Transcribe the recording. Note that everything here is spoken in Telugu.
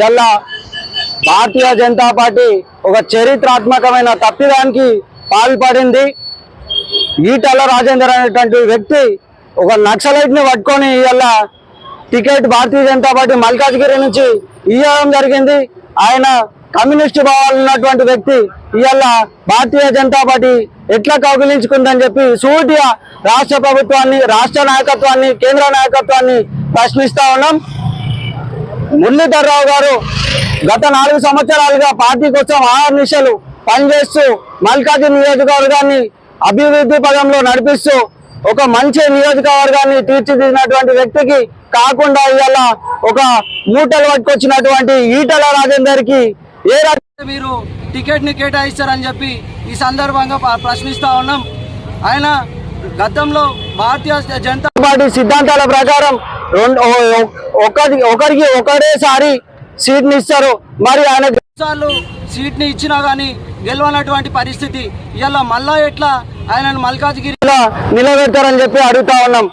ఇలా భారతీయ జనతా పార్టీ ఒక చరిత్రాత్మకమైన తప్పిదానికి పాల్పడింది. ఈటల రాజేందర్ అనేటువంటి వ్యక్తి ఒక నక్సలైట్ ని పట్టుకొని ఇలా టికెట్ భారతీయ జనతా పార్టీ మల్కాజ్గిరి నుంచి ఇవ్వడం జరిగింది. ఆయన కమ్యూనిస్టు భావాలు ఉన్నటువంటి వ్యక్తి ఇవాళ భారతీయ జనతా పార్టీ ఎట్లా కౌగిలించుకుందని చెప్పి సూటిగా రాష్ట్ర ప్రభుత్వాన్ని, రాష్ట్ర నాయకత్వాన్ని, కేంద్ర నాయకత్వాన్ని ప్రశ్నిస్తా ఉన్నాం. మురళీధర్రావు గారు గత 4 సంవత్సరాలుగా పార్టీ కోసం ఆహర్నిశలు పనిచేస్తూ మల్కాజ్గిరి నియోజకవర్గాన్ని అభివృద్ధి పదంలో నడిపిస్తూ ఒక మంచి నియోజకవర్గాన్ని తీర్చిదిద్దినటువంటి వ్యక్తికి కాకుండా ఇవాళ ఒక మూటలు పట్టుకొచ్చినటువంటి ఈటల రాజేందర్ కి ఏ మీరు టికెట్ ని కేటాయిస్తారని చెప్పి ఈ సందర్భంగా ప్రశ్నిస్తా ఉన్నాం. ఆయన గతంలో భారతీయ జనతా పార్టీ సిద్ధాంతాల ప్రకారం ఒకరికి ఒకటేసారి సీట్ ని ఇస్తారు. మరి ఆయన సార్లు సీట్ ని ఇచ్చినా గానీ గెలవనటువంటి పరిస్థితి. ఇలా మళ్ళా ఎట్లా ఆయనను మల్కాజ్గిరిలో నిలబెడతారని చెప్పి అడుగుతా ఉన్నాం.